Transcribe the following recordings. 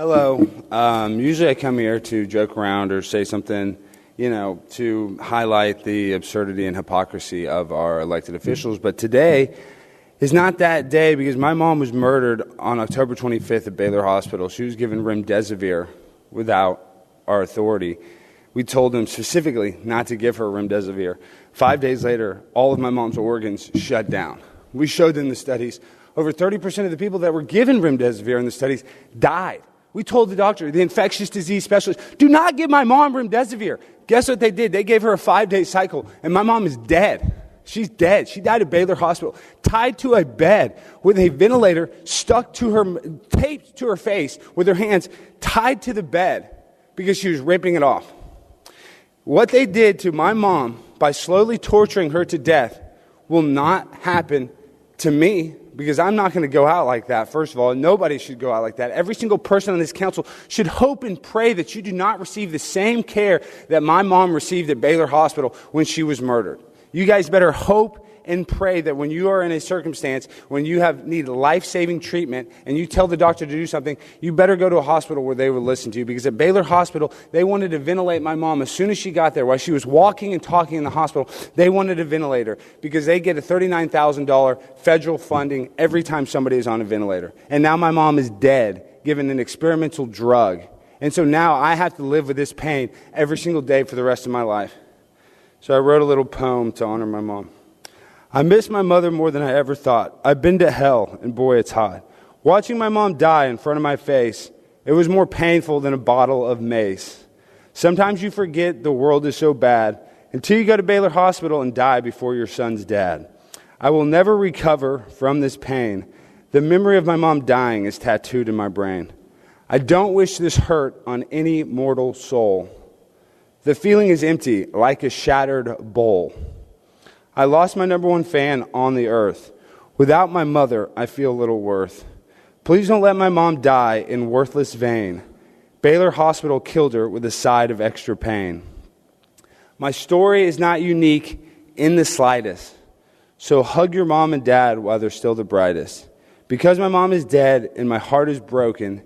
Hello. Usually I come here to joke around or say something, to highlight the absurdity and hypocrisy of our elected officials. But today is not that day because my mom was murdered on October 25th at Baylor Hospital. She was given remdesivir without our authority. We told them specifically not to give her remdesivir. 5 days later, all of my mom's organs shut down. We showed them the studies. Over 30% of the people that were given remdesivir in the studies died. We told the doctor, the infectious disease specialist, do not give my mom remdesivir. Guess what they did? They gave her a 5-day cycle, and my mom is dead. She's dead. She died at Baylor Hospital, tied to a bed with a ventilator stuck to her, taped to her face with her hands tied to the bed because she was ripping it off. What they did to my mom by slowly torturing her to death will not happen to me, because I'm not going to go out like that, first of all. Nobody should go out like that. Every single person on this council should hope and pray that you do not receive the same care that my mom received at Baylor Hospital when she was murdered. You guys better hope and pray that when you are in a circumstance, when you need life-saving treatment, and you tell the doctor to do something, you better go to a hospital where they will listen to you. Because at Baylor Hospital, they wanted to ventilate my mom as soon as she got there. While she was walking and talking in the hospital, they wanted to ventilate her because they get a $39,000 federal funding every time somebody is on a ventilator. And now my mom is dead, given an experimental drug. And so now I have to live with this pain every single day for the rest of my life. So I wrote a little poem to honor my mom. I miss my mother more than I ever thought. I've been to hell, and boy, it's hot. Watching my mom die in front of my face, it was more painful than a bottle of mace. Sometimes you forget the world is so bad until you go to Baylor Hospital and die before your son's dad. I will never recover from this pain. The memory of my mom dying is tattooed in my brain. I don't wish this hurt on any mortal soul. The feeling is empty, like a shattered bowl. I lost my number one fan on the earth. Without my mother, I feel little worth. Please don't let my mom die in worthless vain. Baylor Hospital killed her with a side of extra pain. My story is not unique in the slightest. So hug your mom and dad while they're still the brightest. Because my mom is dead and my heart is broken,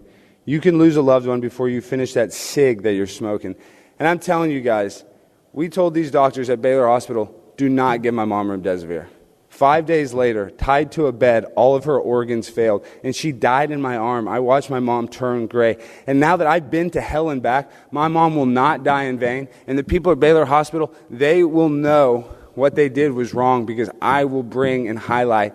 you can lose a loved one before you finish that cig that you're smoking. And I'm telling you guys, we told these doctors at Baylor Hospital, do not give my mom remdesivir. 5 days later, tied to a bed, all of her organs failed, and she died in my arm. I watched my mom turn gray. And now that I've been to hell and back, my mom will not die in vain. And the people at Baylor Hospital, they will know what they did was wrong, because I will bring and highlight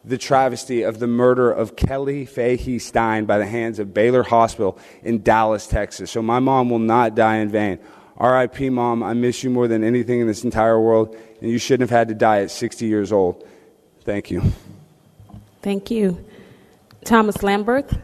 the travesty of the murder of Kelly Fahey Stein by the hands of Baylor Hospital in Dallas, Texas. So my mom will not die in vain. R.I.P. Mom, I miss you more than anything in this entire world, and you shouldn't have had to die at 60 years old. Thank you. Thank you. Thomas Lamberth.